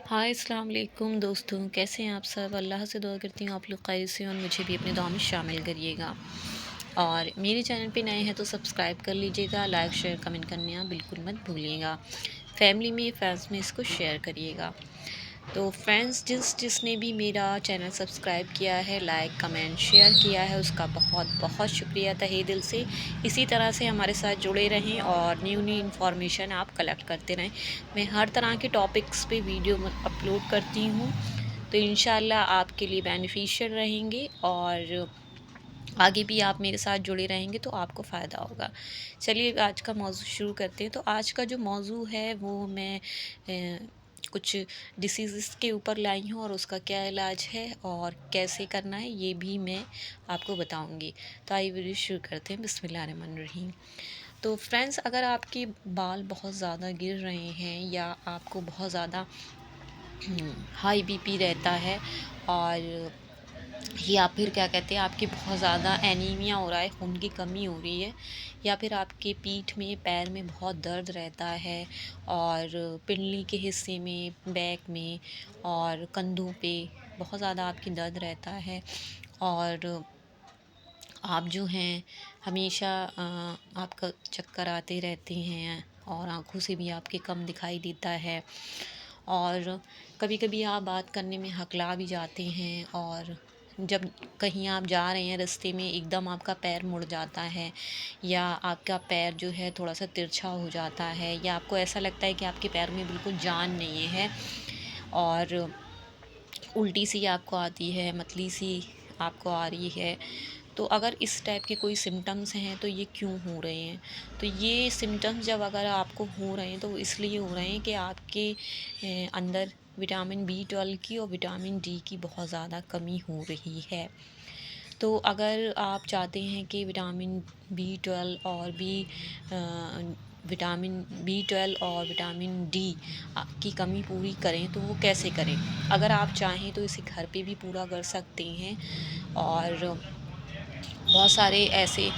हाय अस्सलाम वालेकुम दोस्तों, कैसे हैं आप सब। अल्लाह से दुआ करती हूँ आप लोग खैर से और मुझे भी अपनी दुआ में शामिल करिएगा। और मेरे चैनल पे नए हैं तो सब्सक्राइब कर लीजिएगा, लाइक शेयर कमेंट करना बिल्कुल मत भूलिएगा। फैमिली में फ्रेंड्स में इसको शेयर करिएगा। तो फ्रेंड्स, जिसने भी मेरा चैनल सब्सक्राइब किया है, लाइक कमेंट शेयर किया है, उसका बहुत बहुत शुक्रिया तहे दिल से। इसी तरह से हमारे साथ जुड़े रहें और न्यू न्यू इन्फॉर्मेशन आप कलेक्ट करते रहें। मैं हर तरह के टॉपिक्स पे वीडियो अपलोड करती हूँ, तो इंशाल्लाह आपके लिए बेनिफिशियल रहेंगे और आगे भी आप मेरे साथ जुड़े रहेंगे तो आपको फ़ायदा होगा। चलिए आज का मौज़ू शुरू करते हैं। तो आज का जो मौज़ू है वो मैं कुछ डिसीज़ेस के ऊपर लाई हूँ और उसका क्या इलाज है और कैसे करना है ये भी मैं आपको बताऊँगी। तो आइए वीडियो शुरू करते हैं। बिस्मिल्लाहिर्रहमानिर्रहीम। तो फ्रेंड्स, अगर आपके बाल बहुत ज़्यादा गिर रहे हैं या आपको बहुत ज़्यादा हाई बीपी रहता है और या फिर क्या कहते हैं आपकी बहुत ज़्यादा एनीमिया हो रहा है, खून की कमी हो रही है, या फिर आपके पीठ में पैर में बहुत दर्द रहता है और पिंडली के हिस्से में, बैक में और कंधों पे बहुत ज़्यादा आपकी दर्द रहता है और आप जो हैं हमेशा आपका चक्कर आते रहते हैं और आँखों से भी आपके कम दिखाई देता है और कभी-कभी आप बात करने में हकला भी जाते हैं और जब कहीं आप जा रहे हैं रास्ते में एकदम आपका पैर मुड़ जाता है या आपका पैर जो है थोड़ा-सा तिरछा हो जाता है या आपको ऐसा लगता है कि आपके पैर में बिल्कुल जान नहीं है और उल्टी सी आपको आती है, मतली सी आपको आ रही है। तो अगर इस टाइप के कोई सिम्पटम्स हैं तो ये क्यों हो रहे हैं? तो ये सिम्पटम्स जब अगर आपको हो रहे हैं तो इसलिए हो रहे हैं कि आपके अंदर विटामिन बी 12 की और विटामिन डी की बहुत ज़्यादा कमी हो रही है। तो अगर आप चाहते हैं कि विटामिन बी 12 और विटामिन बी 12 और विटामिन डी की कमी पूरी करें तो वो कैसे करें? अगर आप चाहें तो इसे घर पे भी पूरा कर सकते हैं और बहुत सारे ऐसे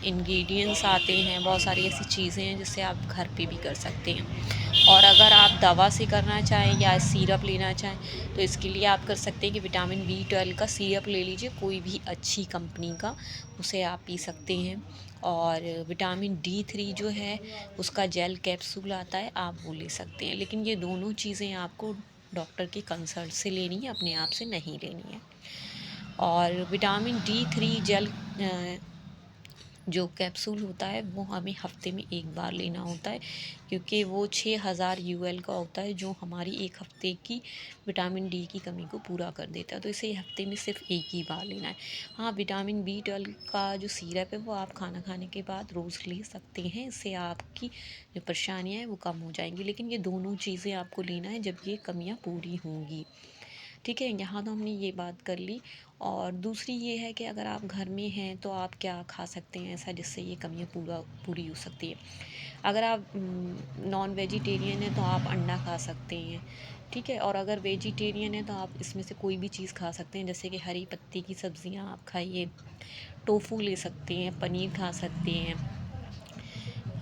इंग्रेडिएंट्स आते हैं, बहुत सारी ऐसी चीज़ें हैं जिससे आप घर पे भी कर सकते हैं। और अगर आप दवा से करना चाहें या सिरप लेना चाहें तो इसके लिए आप कर सकते हैं कि विटामिन बी 12 का सिरप ले लीजिए, कोई भी अच्छी कंपनी का, उसे आप पी सकते हैं। और विटामिन डी 3 जो है उसका जेल कैप्सूल आता है, आप वो ले सकते हैं। लेकिन ये दोनों चीज़ें आपको डॉक्टर की कंसल्ट से लेनी है, अपने आप से नहीं लेनी है। और विटामिन डी 3 जेल जो कैप्सूल होता है वो हमें हफ्ते में एक बार लेना होता है, क्योंकि वो 6000 यूएल का होता है जो हमारी एक हफ्ते की विटामिन डी की कमी को पूरा कर देता है। तो इसे हफ्ते में सिर्फ एक ही बार लेना है। हाँ, विटामिन बी 12 का जो सिरप है वो आप खाना खाने के बाद रोज़ ले सकते हैं, इससे आपकी जो परेशानियाँ हैं वो कम हो जाएंगी। लेकिन ये दोनों चीज़ें आपको लेना है जब ये कमियाँ पूरी होंगी। ठीक है, यहाँ तो हमने ये बात कर ली। और दूसरी ये है कि अगर आप घर में हैं तो आप क्या खा सकते हैं ऐसा जिससे ये कमियाँ पूरी हो सकती है। अगर आप नॉन वेजिटेरियन हैं तो आप अंडा खा सकते हैं। ठीक है, और अगर वेजिटेरियन है तो आप इसमें से कोई भी चीज़ खा सकते हैं, जैसे कि हरी पत्ती की सब्जियां आप खाइए, टोफू ले सकते हैं, पनीर खा सकते हैं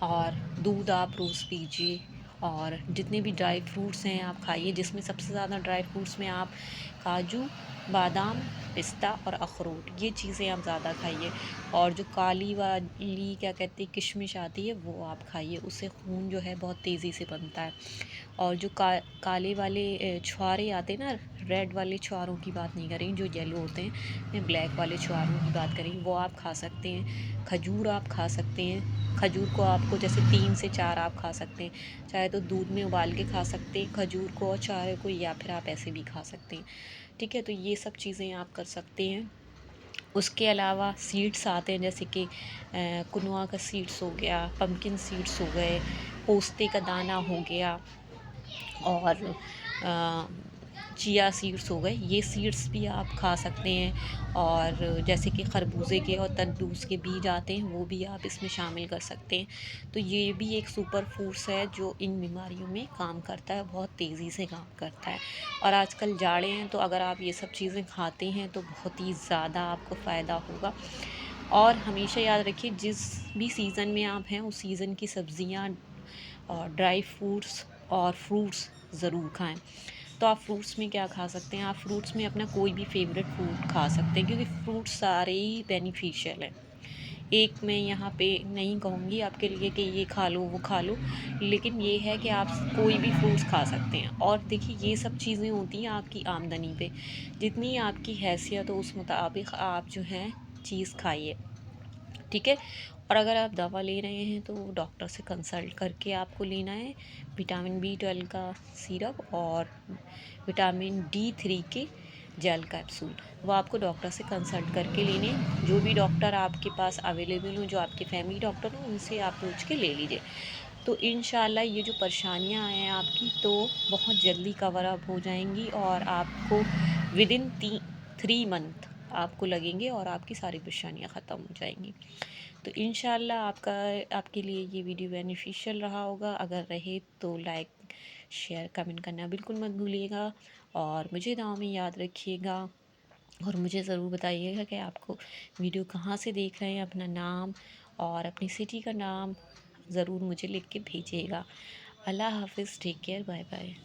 और दूध आप रोज़ पीजिए। और जितने भी ड्राई फ्रूट्स हैं आप खाइए, जिसमें सबसे ज़्यादा ड्राई फ्रूट्स में आप काजू, बादाम, पिस्ता और अखरोट, ये चीज़ें आप ज़्यादा खाइए। और जो काली वाली क्या कहते हैं किशमिश आती है वो आप खाइए, उससे खून जो है बहुत तेज़ी से बनता है। और जो काले वाले छुहारे आते हैं ना, रेड वाले छुहारों की बात नहीं करें, जो येलो होते हैं, मैं ब्लैक वाले छुहारों की बात करें, वो आप खा सकते हैं। खजूर आप खा सकते हैं। खजूर को आपको जैसे 3 से 4 आप खा सकते हैं, चाहे तो दूध में उबाल के खा सकते हैं खजूर को और चाय को, या फिर आप ऐसे भी खा सकते हैं। ठीक है, तो ये सब चीज़ें आप कर सकते हैं। उसके अलावा सीड्स आते हैं, जैसे कि कुनवा का सीड्स हो गया, पम्पकिन सीड्स हो गए, पोस्ते का दाना हो गया और चिया सीड्स हो गए, ये सीड्स भी आप खा सकते हैं। और जैसे कि खरबूजे के और तरबूज के बीज आते हैं वो भी आप इसमें शामिल कर सकते हैं। तो ये भी एक सुपर फूड्स है जो इन बीमारियों में काम करता है, बहुत तेज़ी से काम करता है। और आजकल जाड़े हैं तो अगर आप ये सब चीज़ें खाते हैं तो बहुत ही ज़्यादा आपको फ़ायदा होगा। और हमेशा याद रखिए, जिस भी सीज़न में आप हैं उस सीज़न की सब्ज़ियाँ और ड्राई फ्रूट्स और फ्रूट्स ज़रूर खाएं। तो आप फ्रूट्स में क्या खा सकते हैं, आप फ्रूट्स में अपना कोई भी फेवरेट फ्रूट खा सकते हैं, क्योंकि फ्रूट सारे ही बेनिफिशियल हैं। एक मैं यहाँ पे नहीं कहूँगी आपके लिए कि ये खा लो वो खा लो, लेकिन ये है कि आप कोई भी फ्रूट्स खा सकते हैं। और देखिए ये सब चीज़ें होती हैं आपकी आमदनी पे, जितनी आपकी हैसियत हो उस मुताबिक आप जो है चीज़ खाइए, ठीक है। और अगर आप दवा ले रहे हैं तो डॉक्टर से कंसल्ट करके आपको लेना है। विटामिन B12 का सिरप और विटामिन D3 के जेल कैप्सूल, वो आपको डॉक्टर से कंसल्ट करके लेने हैं। जो भी डॉक्टर आपके पास अवेलेबल हो, जो आपके फैमिली डॉक्टर हो, उनसे आप पूछ के ले लीजिए। तो इंशाल्लाह ये जो परेशानियां हैं आपकी तो बहुत जल्दी कवर अप हो जाएंगी, और आपको विदिन 3 मंथ आपको लगेंगे और आपकी सारी परेशानियां ख़त्म हो जाएंगी। तो इंशाल्लाह आपके लिए ये वीडियो बेनिफिशियल रहा होगा। अगर रहे तो लाइक शेयर कमेंट करना बिल्कुल मत भूलिएगा, और मुझे दुआ में याद रखिएगा। और मुझे ज़रूर बताइएगा कि आपको वीडियो कहाँ से देख रहे हैं, अपना नाम और अपनी सिटी का नाम ज़रूर मुझे लिख के भेजिएगा। अल्लाह हाफ़िज़, टेक केयर, बाय बाय।